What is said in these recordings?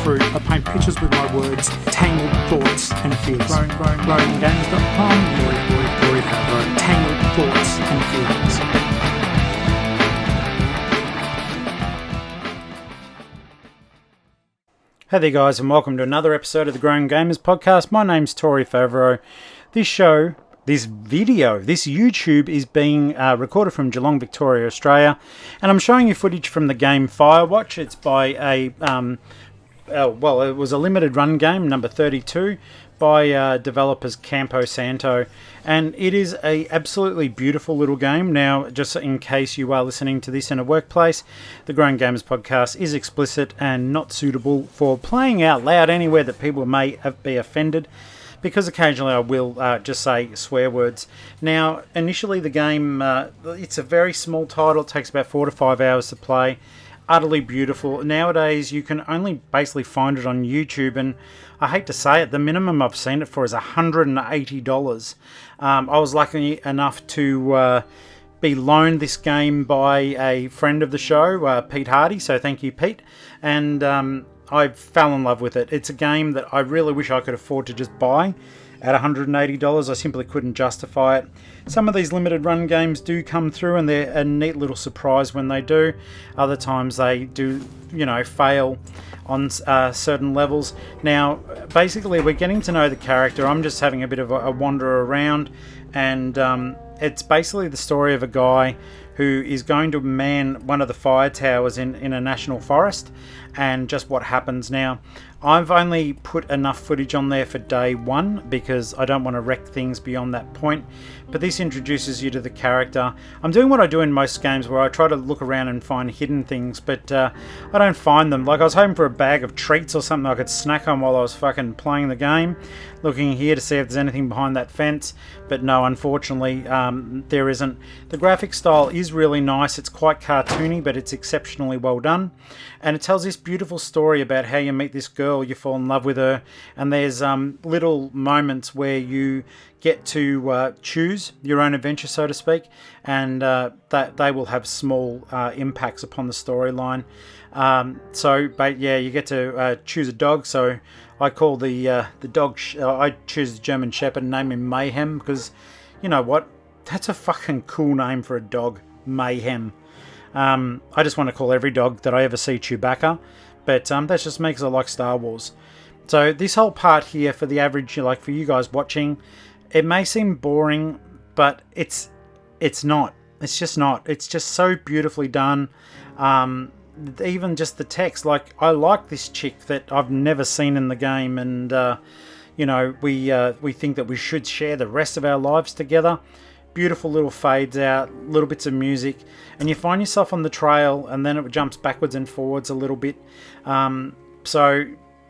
fruit. I paint pictures with my words, tangled thoughts and feelings. GrowingGames.com, Rory Favreau. Tangled thoughts and feelings. Hey there guys, and welcome to another episode of the Growing Gamers podcast. My name's Rory Favreau. This YouTube is being recorded from Geelong, Victoria, Australia, and I'm showing you footage from the game Firewatch. It's by it was a limited run game, number 32, by developers Campo Santo, and it is a absolutely beautiful little game. Now, just in case you are listening to this in a workplace, the Growing Gamers podcast is explicit and not suitable for playing out loud anywhere that people may be offended, because occasionally I will just say swear words. Now, initially the game, it's a very small title. It takes about 4 to 5 hours to play. Utterly beautiful. Nowadays, you can only basically find it on YouTube, and I hate to say it, the minimum I've seen it for is $180. I was lucky enough to be loaned this game by a friend of the show, Pete Hardy, so thank you, Pete, and I fell in love with it. It's a game that I really wish I could afford to just buy at $180. I simply couldn't justify it. Some of these limited run games do come through, and they're a neat little surprise when they do. Other times they do, fail on certain levels. Now, basically, we're getting to know the character. I'm just having a bit of a wander around, and it's basically the story of a guy who is going to man one of the fire towers in a national forest, and just what happens now. I've only put enough footage on there for day one because I don't want to wreck things beyond that point, but this introduces you to the character. I'm doing what I do in most games where I try to look around and find hidden things, but I don't find them. Like, I was hoping for a bag of treats or something I could snack on while I was fucking playing the game, looking here to see if there's anything behind that fence, but no, unfortunately, there isn't. The graphic style is really nice. It's quite cartoony, but it's exceptionally well done, and it tells this beautiful story about how you meet this girl, you fall in love with her, and there's little moments where you get to choose your own adventure, so to speak, and that they will have small impacts upon the storyline. But you get to choose a dog. So I call the dog. I choose the German Shepherd and name him Mayhem, because you know what? That's a fucking cool name for a dog, Mayhem. I just want to call every dog that I ever see Chewbacca, but that just makes it like Star Wars. So this whole part here, for the average, for you guys watching, it may seem boring, but it's not. It's just not. It's just so beautifully done. Even just the text, I like this chick that I've never seen in the game, and we think that we should share the rest of our lives together. Beautiful little fades out, little bits of music, and you find yourself on the trail, and then it jumps backwards and forwards a little bit. So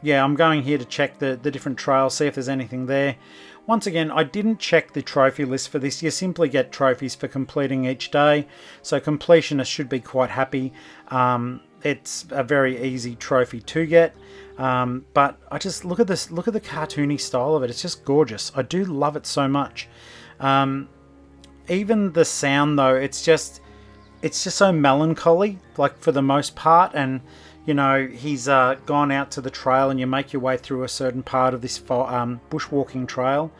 yeah, I'm going here to check the different trails, see if there's anything there. Once again, I didn't check the trophy list for this. You simply get trophies for completing each day, so completionists should be quite happy. It's a very easy trophy to get, but I just look at this. Look at the cartoony style of it. It's just gorgeous. I do love it so much. Even the sound, though, it's just so melancholy, for the most part, and he's gone out to the trail, and you make your way through a certain part of this bushwalking trail.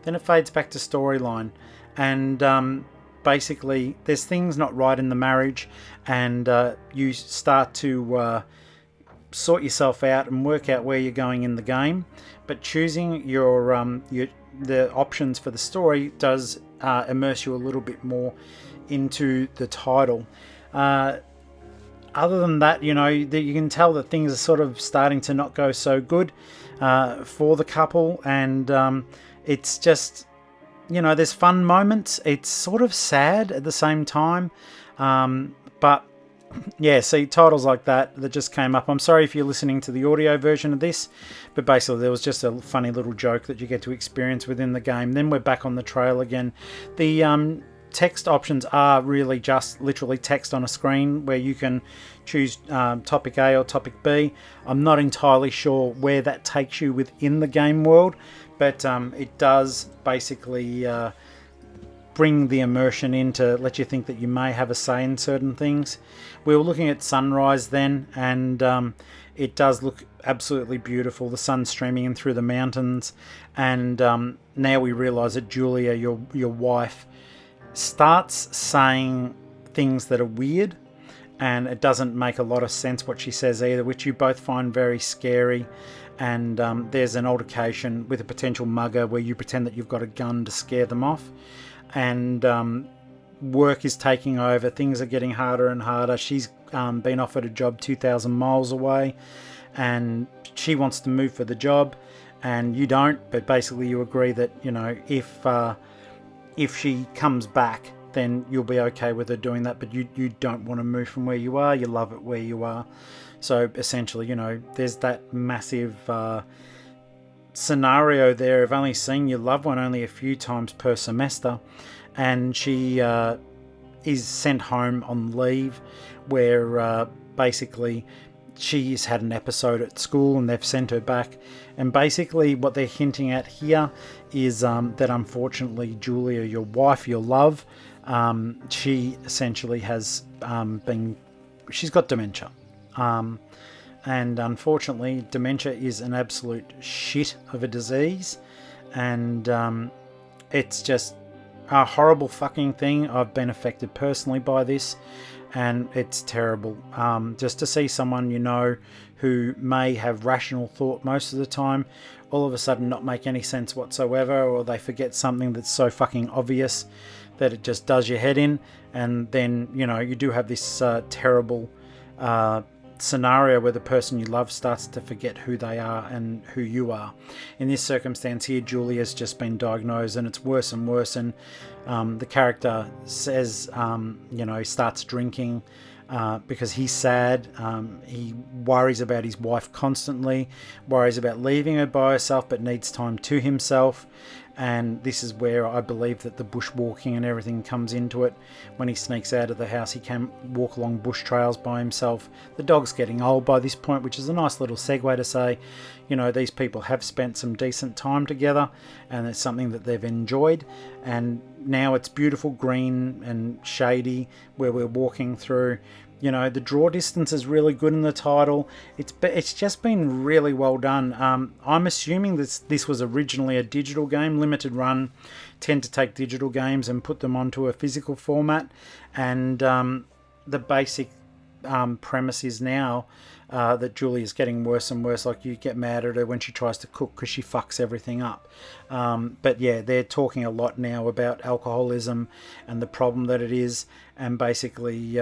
Then it fades back to storyline, and basically there's things not right in the marriage, and you start to sort yourself out and work out where you're going in the game. But choosing the options for the story does immerse you a little bit more into the title. Other than that, you can tell that things are sort of starting to not go so good for the couple, and it's just, there's fun moments. It's sort of sad at the same time, but yeah, see, titles like that just came up. I'm sorry if you're listening to the audio version of this, but basically there was just a funny little joke that you get to experience within the game. Then we're back on the trail again. The text options are really just literally text on a screen where you can choose topic A or topic B. I'm not entirely sure where that takes you within the game world, but it does basically bring the immersion in to let you think that you may have a say in certain things. We were looking at sunrise then, and it does look absolutely beautiful. The sun's streaming in through the mountains, and now we realise that Julia, your wife, starts saying things that are weird, and it doesn't make a lot of sense what she says either, which you both find very scary. And there's an altercation with a potential mugger where you pretend that you've got a gun to scare them off, and work is taking over. Things are getting harder and harder. She's been offered a job 2,000 miles away, and she wants to move for the job, and you don't. But basically, you agree that, you know, if she comes back, then you'll be okay with her doing that. But you don't want to move from where you are. You love it where you are. So essentially, you know, there's that massive scenario there of only seeing your loved one only a few times per semester, and she is sent home on leave, where basically she's had an episode at school and they've sent her back. And basically what they're hinting at here is that unfortunately Julia, your wife, your love, she essentially has she's got dementia. And unfortunately, dementia is an absolute shit of a disease, and it's just a horrible fucking thing. I've been affected personally by this, and it's terrible. Just to see someone you know who may have rational thought most of the time, all of a sudden not make any sense whatsoever, or they forget something that's so fucking obvious that it just does your head in, and then, you know, you do have this terrible scenario where the person you love starts to forget who they are and who you are. In this circumstance here, Julia's just been diagnosed, and it's worse and worse, and the character says, you know, he starts drinking because he's sad. He worries about his wife constantly, worries about leaving her by herself, but needs time to himself. And this is where I believe that the bushwalking and everything comes into it. When he sneaks out of the house, he can walk along bush trails by himself. The dog's getting old by this point, which is a nice little segue to say, you know, these people have spent some decent time together, and it's something that they've enjoyed. And now it's beautiful green and shady where we're walking through. You know, the draw distance is really good in the title. It's just been really well done. I'm assuming this was originally a digital game. Limited Run tend to take digital games and put them onto a physical format. And the basic premise is now that Julie is getting worse and worse. Like, you get mad at her when she tries to cook because she fucks everything up. But yeah, they're talking a lot now about alcoholism and the problem that it is. And basically...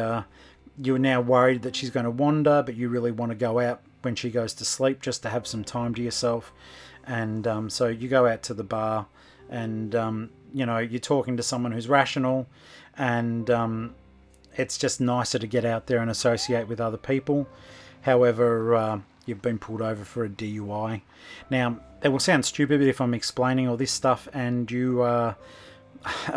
you're now worried that she's going to wander, but you really want to go out when she goes to sleep just to have some time to yourself. And so you go out to the bar, and you know, you're talking to someone who's rational, and it's just nicer to get out there and associate with other people. However, you've been pulled over for a DUI. Now, it will sound stupid if I'm explaining all this stuff and you are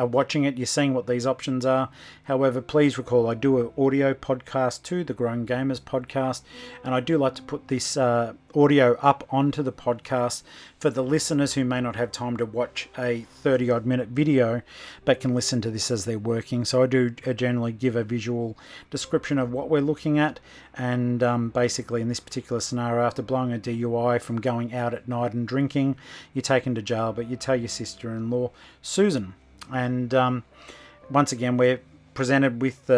watching it, you're seeing what these options are. However, please recall I do an audio podcast too, the Grown Gamers podcast, and I do like to put this audio up onto the podcast for the listeners who may not have time to watch a 30 odd minute video but can listen to this as they're working. So I do generally give a visual description of what we're looking at, and basically in this particular scenario, after blowing a DUI from going out at night and drinking, you're taken to jail, but you tell your sister-in-law Susan. And once again, we're presented with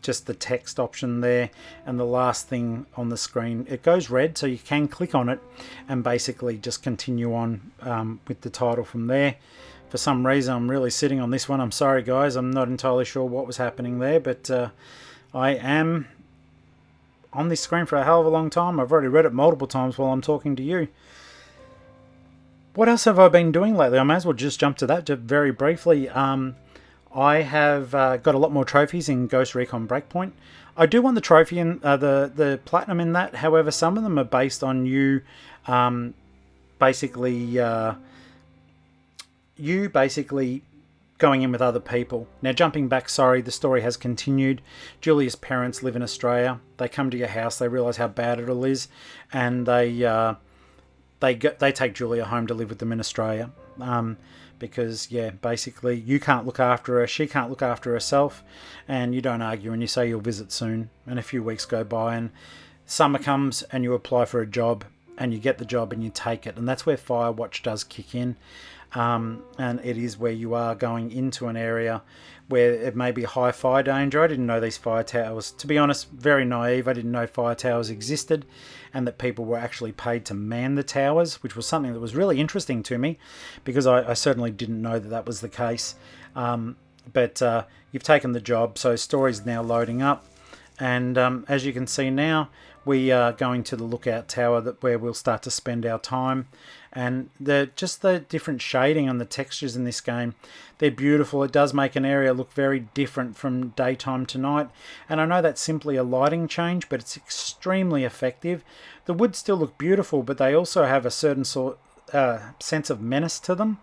just the text option there, and the last thing on the screen, it goes red, so you can click on it and basically just continue on with the title from there. For some reason, I'm really sitting on this one. I'm sorry, guys. I'm not entirely sure what was happening there, but I am on this screen for a hell of a long time. I've already read it multiple times while I'm talking to you. What else have I been doing lately? I may as well just jump to that very briefly. I have got a lot more trophies in Ghost Recon Breakpoint. I do want the trophy and the platinum in that. However, some of them are based on you basically going in with other people. Now, jumping back, sorry, the story has continued. Julia's parents live in Australia. They come to your house. They realise how bad it all is, and they take Julia home to live with them in Australia. because, yeah, basically you can't look after her, she can't look after herself, and you don't argue and you say you'll visit soon, and a few weeks go by and summer comes and you apply for a job and you get the job and you take it, and that's where Firewatch does kick in. And it is where you are going into an area where it may be high fire danger. I didn't know these fire towers, to be honest, very naive. I didn't know fire towers existed and that people were actually paid to man the towers, which was something that was really interesting to me, because I certainly didn't know that that was the case. But you've taken the job, so story's now loading up, and as you can see now, we are going to the lookout tower where we'll start to spend our time. And just the different shading and the textures in this game, they're beautiful. It does make an area look very different from daytime to night. And I know that's simply a lighting change, but it's extremely effective. The woods still look beautiful, but they also have a certain sense of menace to them.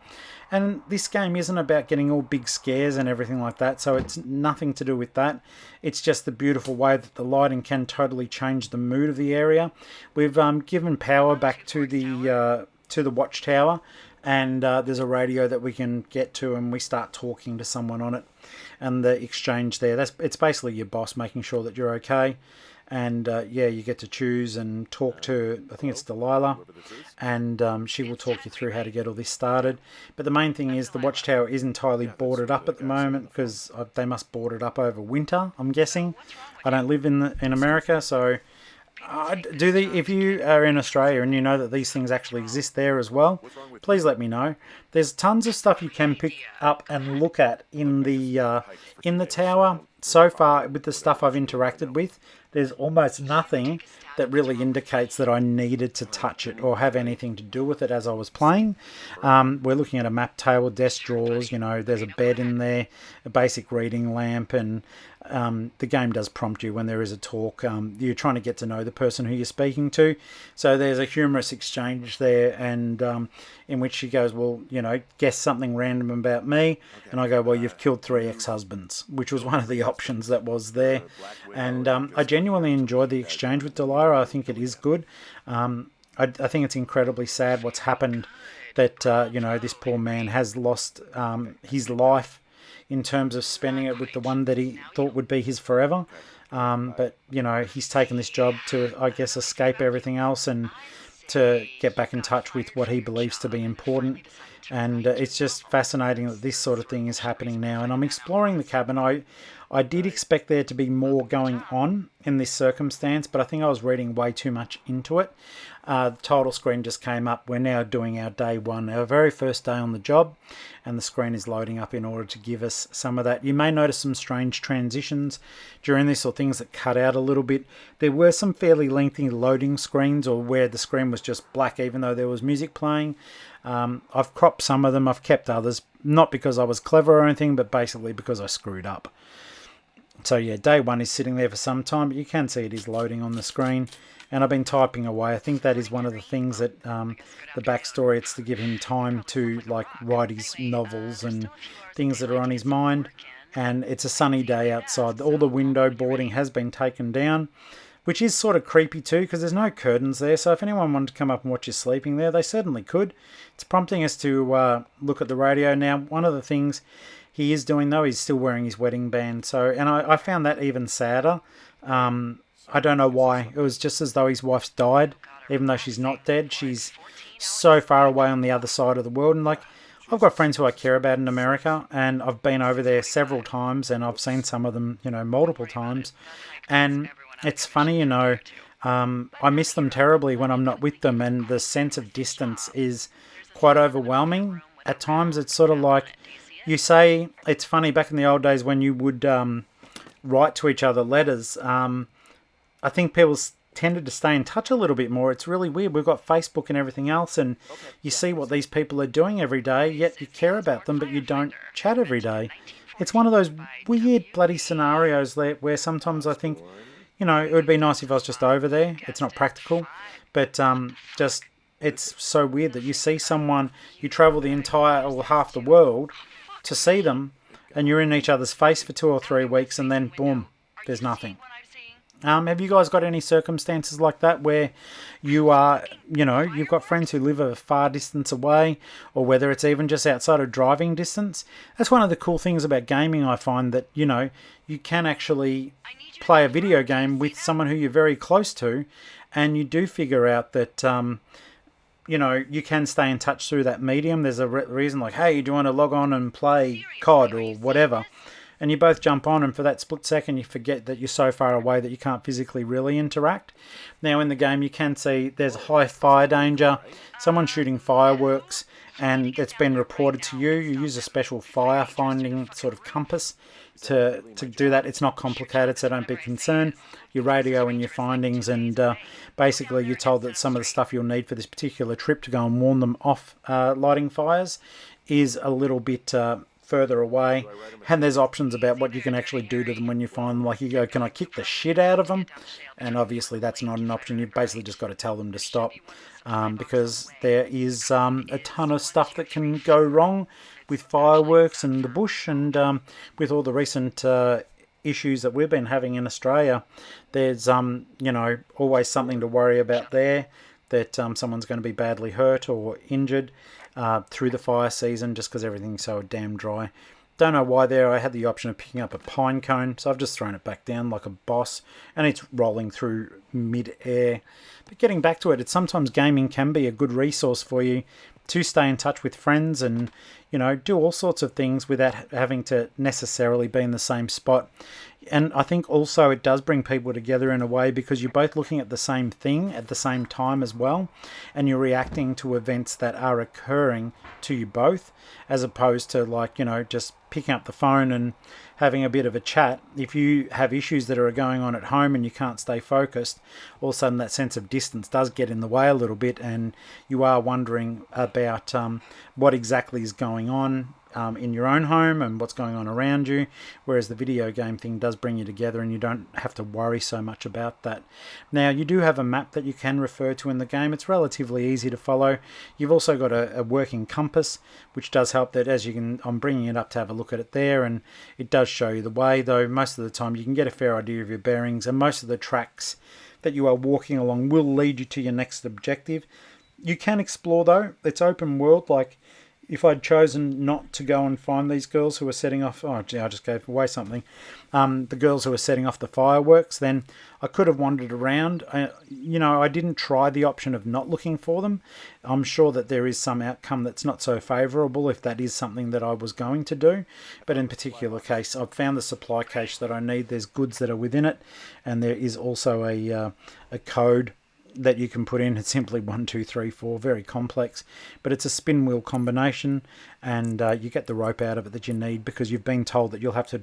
And this game isn't about getting all big scares and everything like that, so it's nothing to do with that. It's just the beautiful way that the lighting can totally change the mood of the area. We've given power back to the watchtower, and there's a radio that we can get to, and we start talking to someone on it. And the exchange there, it's basically your boss making sure that you're okay. And yeah, you get to choose and talk to, I think it's Delilah, and she will talk you through how to get all this started. But the main thing is the watchtower is entirely boarded up at the moment, because they must board it up over winter, I'm guessing. I don't live in America, so if you are in Australia and you know that these things actually exist there as well, please let me know. There's tons of stuff you can pick up and look at in the tower. So far, with the stuff I've interacted with, there's almost nothing that really indicates that I needed to touch it or have anything to do with it as I was playing. We're looking at a map table, desk drawers, there's a bed in there, a basic reading lamp, and the game does prompt you when there is a talk. You're trying to get to know the person who you're speaking to. So there's a humorous exchange there, and in which she goes, well, guess something random about me. And I go, well, you've killed 3 ex-husbands, which was one of the options that was there. And I genuinely enjoyed the exchange with Delilah. I think it is good. I think it's incredibly sad what's happened, that this poor man has lost his life in terms of spending it with the one that he thought would be his forever. But he's taken this job to, I guess, escape everything else and to get back in touch with what he believes to be important. And it's just fascinating that this sort of thing is happening now. And I'm exploring the cabin. I did expect there to be more going on in this circumstance, but I think I was reading way too much into it. The title screen just came up. We're now doing our day 1, our very first day on the job, and the screen is loading up in order to give us some of that. You may notice some strange transitions during this, or things that cut out a little bit. There were some fairly lengthy loading screens, or where the screen was just black even though there was music playing. I've cropped some of them, I've kept others, not because I was clever or anything, but basically because I screwed up. So yeah, day 1 is sitting there for some time, but you can see it is loading on the screen, and I've been typing away. I think that is one of the things that the backstory, it's to give him time to write his novels and things that are on his mind. And it's a sunny day outside. All the window boarding has been taken down, which is sort of creepy too, because there's no curtains there. So if anyone wanted to come up and watch you sleeping there, they certainly could. It's prompting us to look at the radio. Now, one of the things he is doing, though, he's still wearing his wedding band. And I found that even sadder. I don't know why. It was just as though his wife's died, even though she's not dead. She's so far away on the other side of the world. And I've got friends who I care about in America, and I've been over there several times, and I've seen some of them, multiple times. And it's funny, I miss them terribly when I'm not with them, and the sense of distance is quite overwhelming. At times, it's sort of like, you say, it's funny, back in the old days when you would write to each other letters, I think people tended to stay in touch a little bit more. It's really weird. We've got Facebook and everything else, and you see what these people are doing every day, yet you care about them, but you don't chat every day. It's one of those weird bloody scenarios where sometimes I think, it would be nice if I was just over there. It's not practical, but it's so weird that you see someone, you travel the entire or half the world to see them, and you're in each other's face for 2 or 3 weeks, and then boom, there's nothing. Have you guys got any circumstances like that where you are, you've got friends who live a far distance away, or whether it's even just outside of driving distance? That's one of the cool things about gaming, I find, that, you can actually play a video game with someone who you're very close to, and you do figure out that, you can stay in touch through that medium. There's a reason like, hey, do you want to log on and play COD or whatever? And you both jump on, and for that split second you forget that you're so far away that you can't physically really interact. Now in the game you can see there's high fire danger, someone shooting fireworks, and it's been reported to you. You use a special fire finding sort of compass to do that. It's not complicated, so don't be concerned. You radio in your findings, and basically you're told that some of the stuff you'll need for this particular trip to go and warn them off lighting fires is a little bit further away, and there's options about what you can actually do to them when you find them. Like, you go, can I kick the shit out of them? And obviously that's not an option. You've basically just got to tell them to stop, because there is a ton of stuff that can go wrong with fireworks and the bush, and with all the recent issues that we've been having in Australia, there's always something to worry about there, that someone's going to be badly hurt or injured through the fire season, just because everything's so damn dry. Don't know why there. I had the option of picking up a pine cone, so I've just thrown it back down like a boss, and it's rolling through mid-air. But getting back to it, it's sometimes gaming can be a good resource for you to stay in touch with friends and, do all sorts of things without having to necessarily be in the same spot. And I think also it does bring people together in a way, because you're both looking at the same thing at the same time as well, and you're reacting to events that are occurring to you both, as opposed to just picking up the phone and having a bit of a chat. If you have issues that are going on at home and you can't stay focused, all of a sudden that sense of distance does get in the way a little bit, and you are wondering about what exactly is going on in your own home and what's going on around you, whereas the video game thing does bring you together and you don't have to worry so much about that. Now, you do have a map that you can refer to in the game. It's relatively easy to follow. You've also got a working compass, which does help. That, as you can, I'm bringing it up to have a look at it there, and it does show you the way, though most of the time you can get a fair idea of your bearings, and most of the tracks that you are walking along will lead you to your next objective. You can explore, though. It's open world. Like, if I'd chosen not to go and find these girls who were setting off... Oh, gee, I just gave away something. The girls who were setting off the fireworks, then I could have wandered around. I didn't try the option of not looking for them. I'm sure that there is some outcome that's not so favourable if that is something that I was going to do. But in particular case, I've found the supply cache that I need. There's goods that are within it, and there is also a code that you can put in. It's simply 1, 2, 3, 4, very complex, but it's a spin wheel combination, and you get the rope out of it that you need, because you've been told that you'll have to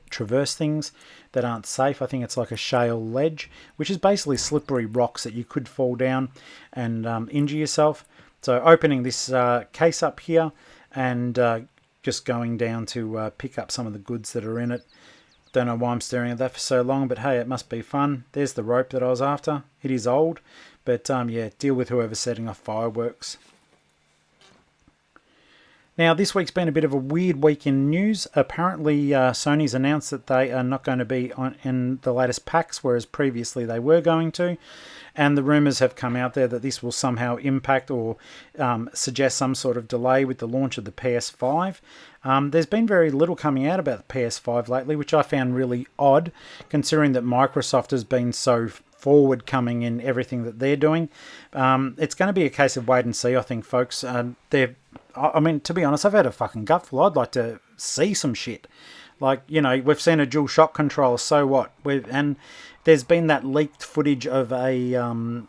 traverse things that aren't safe. I think it's like a shale ledge, which is basically slippery rocks that you could fall down and injure yourself. So opening this case up here, and just going down to pick up some of the goods that are in it. Don't know why I'm staring at that for so long, but hey, it must be fun. There's the rope that I was after. It is old, but deal with whoever's setting off fireworks. Now, this week's been a bit of a weird week in news. Apparently, Sony's announced that they are not going to be in the latest packs, whereas previously they were going to. And the rumours have come out there that this will somehow impact or suggest some sort of delay with the launch of the PS5. There's been very little coming out about the PS5 lately, which I found really odd, considering that Microsoft has been so forward coming in everything that they're doing. It's going to be a case of wait and see, I think, folks. To be honest, I've had a fucking gutful. I'd like to see some shit. Like, we've seen a dual shock controller, so what? And there's been that leaked footage of the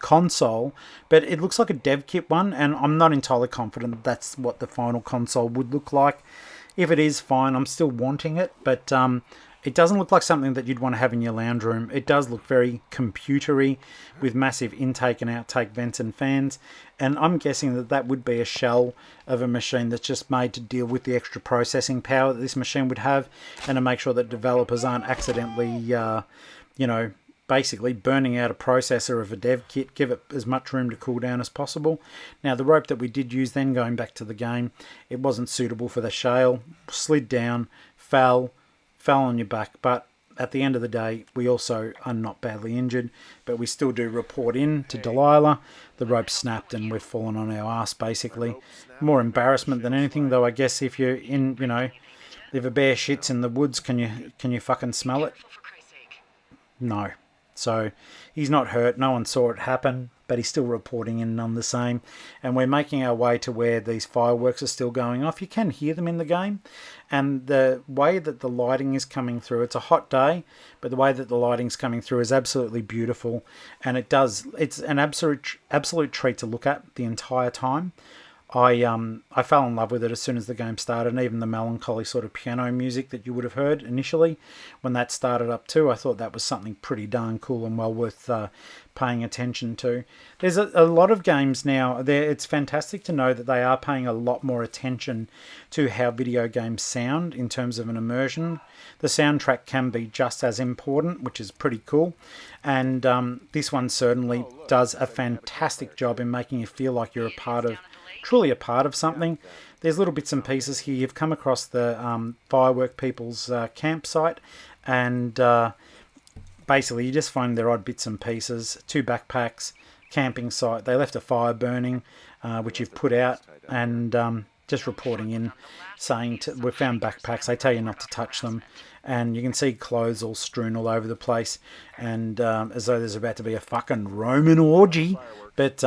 console, but it looks like a dev kit one, and I'm not entirely confident that that's what the final console would look like. If it is, fine, I'm still wanting it, but it doesn't look like something that you'd want to have in your lounge room. It does look very computery, with massive intake and outtake vents and fans, and I'm guessing that that would be a shell of a machine that's just made to deal with the extra processing power that this machine would have, and to make sure that developers aren't accidentally, basically burning out a processor of a dev kit. Give it as much room to cool down as possible. Now, the rope that we did use then, going back to the game, it wasn't suitable for the shale. Slid down, fell on your back, but at the end of the day, we also are not badly injured, but we still do report in to Delilah. The rope snapped and we've fallen on our ass, basically. More embarrassment than anything, though. I guess if you're in, if a bear shits in the woods, can you fucking smell it? No. So he's not hurt. No one saw it happen, but he's still reporting in none the same. And we're making our way to where these fireworks are still going off. You can hear them in the game. And the way that the lighting is coming through, it's a hot day, but the way that the lighting's coming through is absolutely beautiful. And it's an absolute treat to look at the entire time. I fell in love with it as soon as the game started, and even the melancholy sort of piano music that you would have heard initially when that started up too. I thought that was something pretty darn cool and well worth paying attention to. There's a lot of games now. It's fantastic to know that they are paying a lot more attention to how video games sound in terms of an immersion. The soundtrack can be just as important, which is pretty cool. And this one certainly does a fantastic job in making you feel like you're truly a part of something. There's little bits and pieces here. You've come across the firework people's campsite, and basically you just find their odd bits and pieces. 2 backpacks, camping site. They left a fire burning, which you've put out, and just reporting in, saying we found backpacks. They tell you not to touch them, and you can see clothes all strewn all over the place, and as though there's about to be a fucking Roman orgy. But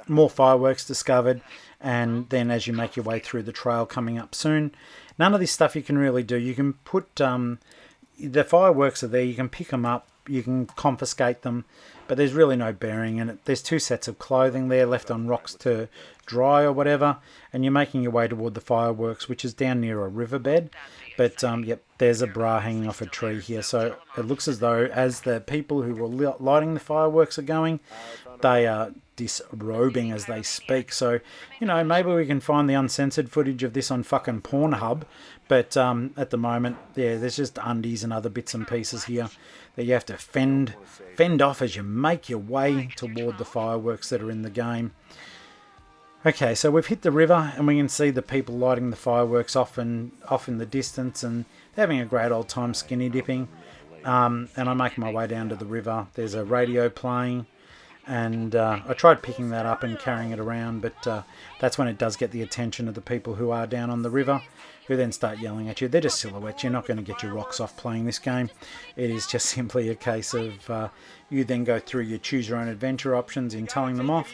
more fireworks discovered, and then as you make your way through the trail coming up soon, none of this stuff you can really do. You can put the fireworks are there, you can pick them up, you can confiscate them, but there's really no bearing in it. There's 2 sets of clothing there left on rocks to dry or whatever, and you're making your way toward the fireworks, which is down near a riverbed. But yep, there's a bra hanging off a tree here, so it looks as though as the people who were lighting the fireworks are going, they are disrobing as they speak. So, maybe we can find the uncensored footage of this on fucking Pornhub, but at the moment, yeah, there's just undies and other bits and pieces here that you have to fend off as you make your way toward the fireworks that are in the game. Okay, so we've hit the river and we can see the people lighting the fireworks off in the distance, and they're having a great old time skinny dipping. And I'm making my way down to the river. There's a radio playing, and I tried picking that up and carrying it around, but that's when it does get the attention of the people who are down on the river, who then start yelling at you. They're just silhouettes. You're not going to get your rocks off playing this game. It is just simply a case of you then go through your choose your own adventure options in telling them off.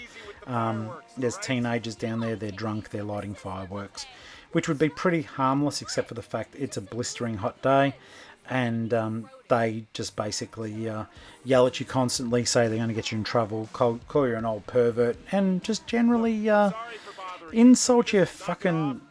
There's teenagers down there, they're drunk, they're lighting fireworks, which would be pretty harmless except for the fact it's a blistering hot day, and they just basically yell at you constantly, say they're going to get you in trouble, call you an old pervert, and just generally insult your fucking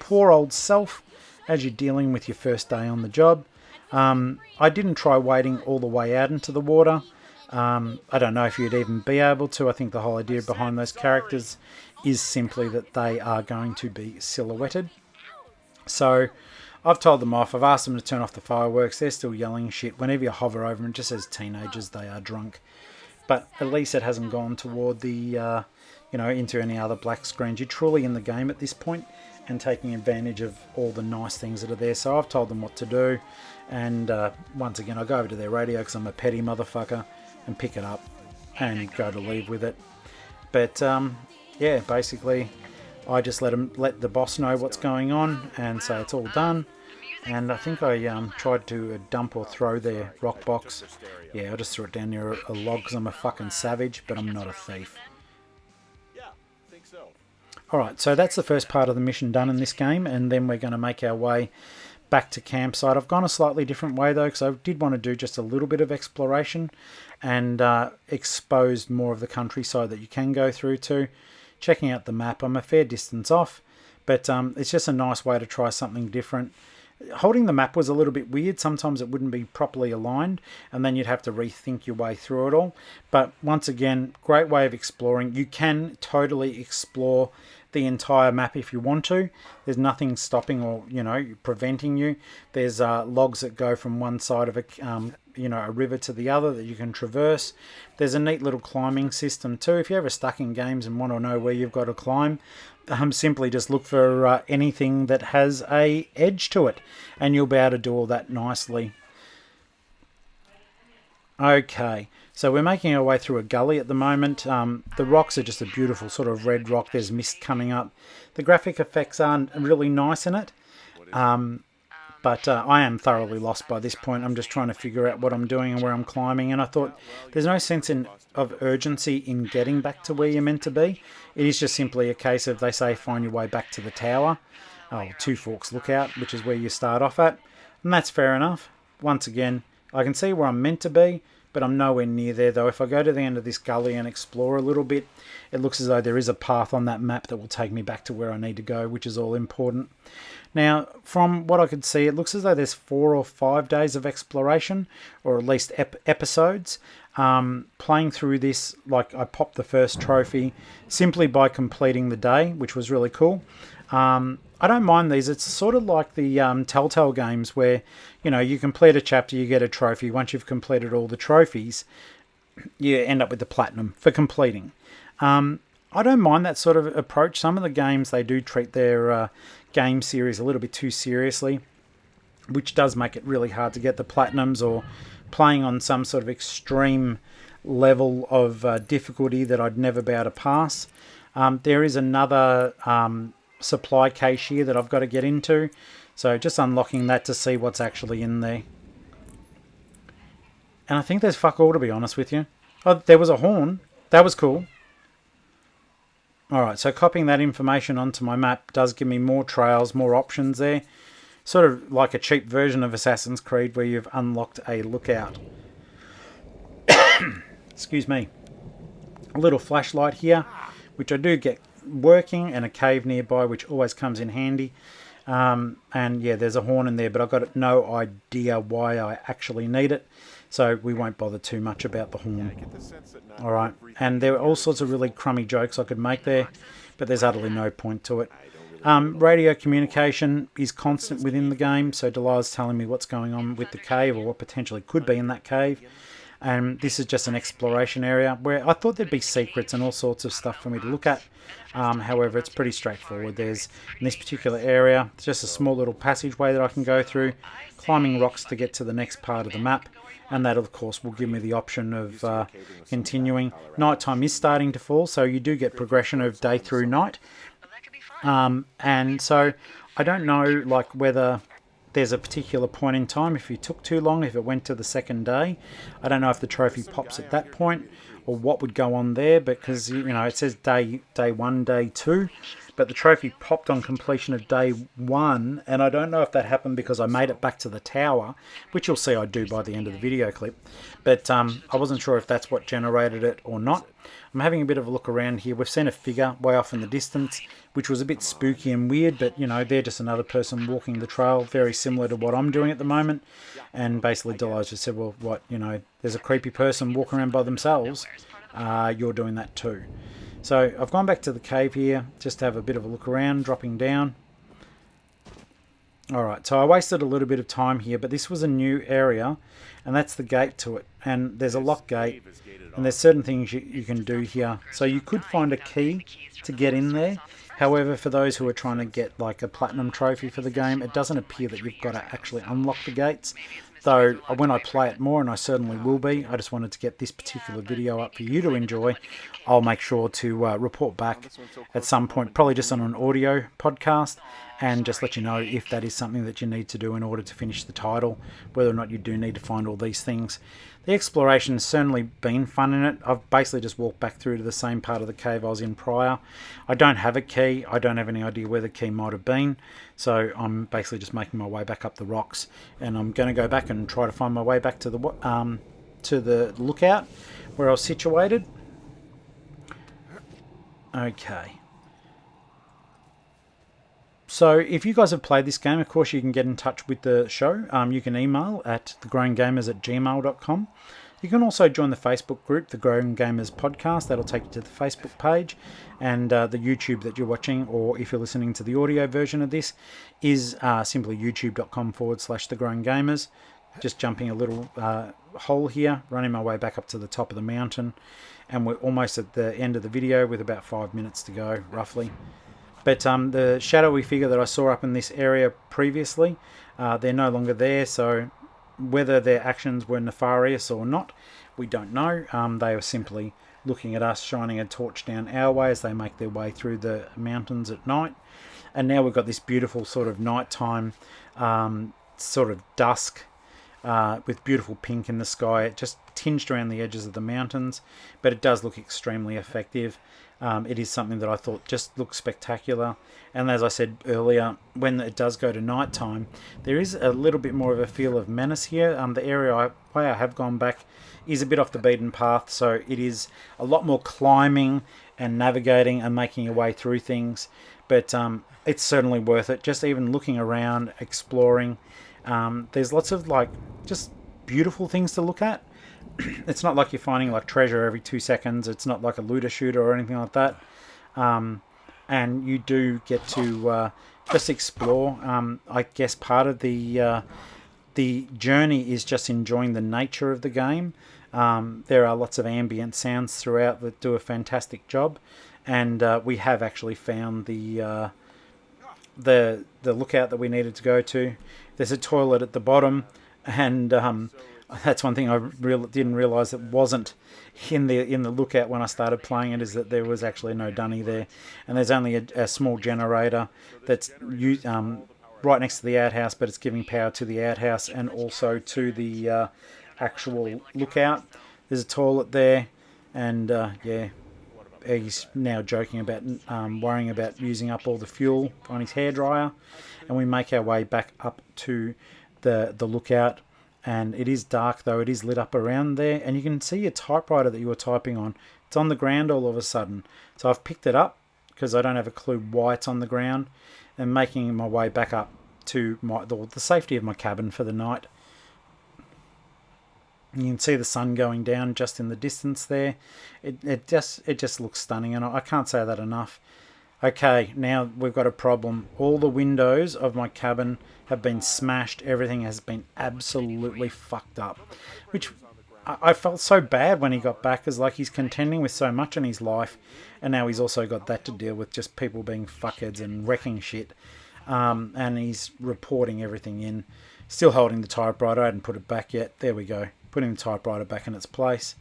poor old self as you're dealing with your first day on the job. I didn't try wading all the way out into the water. I don't know if you'd even be able to. I think the whole idea behind those characters is simply that they are going to be silhouetted. So I've told them off. I've asked them to turn off the fireworks. They're still yelling shit. Whenever you hover over them, it just says teenagers, they are drunk. But at least it hasn't gone toward the, into any other black screens. You're truly in the game at this point and taking advantage of all the nice things that are there. So I've told them what to do. And once again, I go over to their radio because I'm a petty motherfucker and pick it up and go to leave with it. But yeah, basically I just let the boss know what's going on and say it's all done. And I think I tried to dump or throw their rock box. Yeah, I just threw it down near a log because I'm a fucking savage, but I'm not a thief. Alright, so that's the first part of the mission done in this game, and then we're going to make our way back to campsite. I've gone a slightly different way though, because I did want to do just a little bit of exploration and exposed more of the countryside that you can go through to. Checking out the map, I'm a fair distance off, but it's just a nice way to try something different. Holding the map was a little bit weird. Sometimes it wouldn't be properly aligned, and then you'd have to rethink your way through it all. But once again, great way of exploring. You can totally explore the entire map if you want to. There's nothing stopping or preventing you. There's logs that go from one side of a river to the other that you can traverse. There's a neat little climbing system too. If you're ever stuck in games and want to know where you've got to climb, simply just look for anything that has a edge to it, and you'll be able to do all that nicely. Okay, so we're making our way through a gully at the moment. The rocks are just a beautiful sort of red rock. There's mist coming up. The graphic effects aren't really nice in it, but I am thoroughly lost by this point. I'm just trying to figure out what I'm doing and where I'm climbing, and I thought there's no sense of urgency in getting back to where you're meant to be. It is just simply a case of, they say, find your way back to the tower. Oh, Two Forks Lookout, which is where you start off at, and that's fair enough. Once again, I can see where I'm meant to be, but I'm nowhere near there, though. If I go to the end of this gully and explore a little bit, it looks as though there is a path on that map that will take me back to where I need to go, which is all important. Now, from what I could see, it looks as though there's 4 or 5 days of exploration, or at least episodes. Playing through this, like, I popped the first trophy simply by completing the day, which was really cool. I don't mind these. It's sort of like the Telltale games where, you know, you complete a chapter, you get a trophy. Once you've completed all the trophies, you end up with the platinum for completing. I don't mind that sort of approach. Some of the games, they do treat their game series a little bit too seriously, which does make it really hard to get the platinums, or playing on some sort of extreme level of difficulty that I'd never be able to pass. There is another supply cache here that I've got to get into, so just unlocking that to see what's actually in there. And I think there's fuck all, to be honest with you. Oh, there was a horn. That was cool. Alright, so copying that information onto my map does give me more trails, more options there. Sort of like a cheap version of Assassin's Creed where you've unlocked a lookout. Excuse me. A little flashlight here, which I do get working, and a cave nearby, which always comes in handy. And yeah, there's a horn in there, but I've got no idea why I actually need it, so we won't bother too much about the horn. Alright, and there are all sorts of really crummy jokes I could make there, but there's utterly no point to it. Radio communication is constant within the game, so Delilah's telling me what's going on with the cave, or what potentially could be in that cave. And this is just an exploration area where I thought there'd be secrets and all sorts of stuff for me to look at. However, it's pretty straightforward. There's, in this particular area, just a small little passageway that I can go through, climbing rocks to get to the next part of the map, and that, of course, will give me the option of continuing. Nighttime is starting to fall, so you do get progression of day through night. And so I don't know, like, whether there's a particular point in time, if you took too long, if it went to the second day. I don't know if the trophy pops at that point, or what would go on there, because, you know, it says day 1, day 2, but the trophy popped on completion of day 1, and I don't know if that happened because I made it back to the tower, which you'll see I do by the end of the video clip, but I wasn't sure if that's what generated it or not. I'm having a bit of a look around here. We've seen a figure way off in the distance, which was a bit spooky and weird, but, you know, they're just another person walking the trail, very similar to what I'm doing at the moment. And basically Delos just said, well, what, you know, there's a creepy person walking around by themselves. You're doing that too. So I've gone back to the cave here just to have a bit of a look around, dropping down. Alright, so I wasted a little bit of time here, but this was a new area, and that's the gate to it. And there's a lock gate, and there's certain things you can do here. So you could find a key to get in there. However, for those who are trying to get like a platinum trophy for the game, it doesn't appear that you've got to actually unlock the gates. Though when I play it more, and I certainly will be, I just wanted to get this particular video up for you to enjoy. I'll make sure to report back at some point, probably just on an audio podcast, and just let you know if that is something that you need to do in order to finish the title, whether or not you do need to find all these things. The exploration has certainly been fun in it. I've basically just walked back through to the same part of the cave I was in prior. I don't have a key. I don't have any idea where the key might have been. So I'm basically just making my way back up the rocks. And I'm going to go back and try to find my way back to the lookout where I was situated. Okay. So if you guys have played this game, of course, you can get in touch with the show. You can email at thegrowinggamers@gmail.com. You can also join the Facebook group, The Growing Gamers Podcast. That'll take you to the Facebook page. And the YouTube that you're watching, or if you're listening to the audio version of this, is simply youtube.com/thegrowinggamers. Just jumping a little hole here, running my way back up to the top of the mountain. And we're almost at the end of the video with about 5 minutes to go, roughly. But the shadowy figure that I saw up in this area previously, they're no longer there, so whether their actions were nefarious or not, we don't know. They were simply looking at us, shining a torch down our way as they make their way through the mountains at night. And now we've got this beautiful sort of nighttime, sort of dusk, with beautiful pink in the sky. It just tinged around the edges of the mountains, but it does look extremely effective. It is something that I thought just looked spectacular. And as I said earlier, when it does go to nighttime, there is a little bit more of a feel of menace here. The area way I have gone back is a bit off the beaten path, so it is a lot more climbing and navigating and making your way through things. But it's certainly worth it. Just even looking around, exploring. There's lots of just beautiful things to look at. It's not like you're finding treasure every 2 seconds. It's not like a looter shooter or anything like that. And you do get to just explore. I guess part of the journey is just enjoying the nature of the game. There are lots of ambient sounds throughout that do a fantastic job, and we have actually found the lookout that we needed to go to. There's a toilet at the bottom, and that's one thing I didn't realise that wasn't in the lookout when I started playing it, is that there was actually no dunny there, and there's only a small generator that's right next to the outhouse, but it's giving power to the outhouse and also to the actual lookout. There's a toilet there, and he's now joking about worrying about using up all the fuel on his hairdryer, and we make our way back up to the lookout. And it is dark, though. It is lit up around there, and you can see your typewriter that you were typing on. It's on the ground all of a sudden. So I've picked it up because I don't have a clue why it's on the ground, and making my way back up to the safety of my cabin for the night. You can see the sun going down just in the distance there. It just looks stunning, and I can't say that enough. Okay, now we've got a problem. All the windows of my cabin have been smashed. Everything has been absolutely fucked up, which I felt so bad when he got back, as he's contending with so much in his life, and now he's also got that to deal with, just people being fuckheads and wrecking shit. And he's reporting everything in, still holding the typewriter. I hadn't put it back yet. There we go, putting the typewriter back in its place.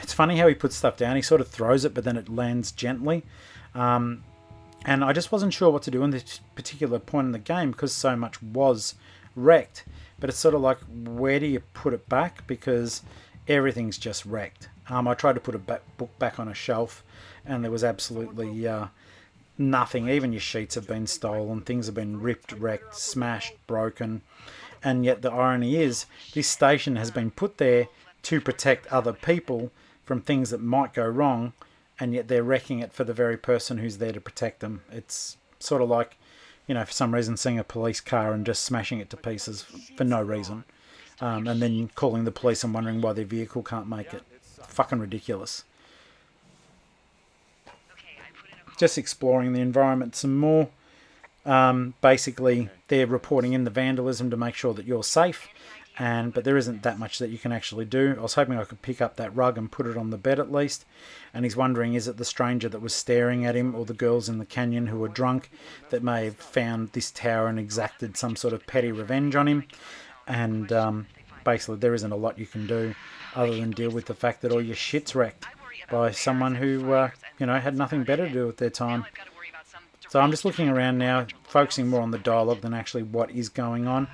It's funny how he puts stuff down. He sort of throws it, but then it lands gently. And I just wasn't sure what to do in this particular point in the game, because so much was wrecked. But it's sort of like, where do you put it back? Because everything's just wrecked. I tried to put a book back on a shelf, and there was absolutely nothing. Even your sheets have been stolen. Things have been ripped, wrecked, smashed, broken. And yet the irony is, this station has been put there to protect other people from things that might go wrong, and yet they're wrecking it for the very person who's there to protect them. It's sort of like, for some reason seeing a police car and just smashing it to pieces for no reason. And then calling the police and wondering why their vehicle can't make it. Fucking ridiculous. Just exploring the environment some more. Basically, they're reporting in the vandalism to make sure that you're safe. But there isn't that much that you can actually do. I was hoping I could pick up that rug and put it on the bed at least. And he's wondering, is it the stranger that was staring at him, or the girls in the canyon who were drunk that may have found this tower and exacted some sort of petty revenge on him? And basically there isn't a lot you can do other than deal with the fact that all your shit's wrecked by someone who had nothing better to do with their time. So I'm just looking around now, focusing more on the dialogue than actually what is going on.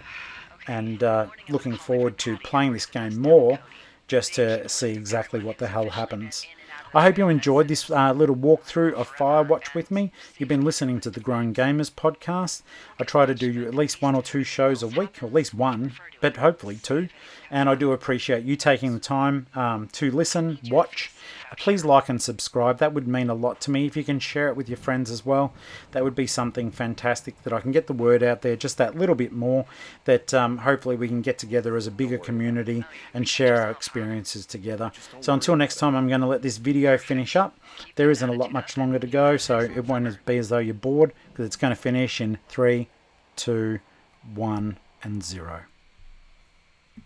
And looking forward to playing this game more, just to see exactly what the hell happens. I hope you enjoyed this little walkthrough of Firewatch with me. You've been listening to the Grown Gamers podcast. I try to do at least 1 or 2 shows a week, or at least 1, but hopefully 2. And I do appreciate you taking the time to listen, watch. Please like and subscribe. That would mean a lot to me. If you can share it with your friends as well, that would be something fantastic, that I can get the word out there just that little bit more, that hopefully we can get together as a bigger community and share our experiences together. So until next time, I'm going to let this video finish up. There isn't a lot much longer to go, so it won't be as though you're bored, because it's going to finish in 3, 2, 1 and 0.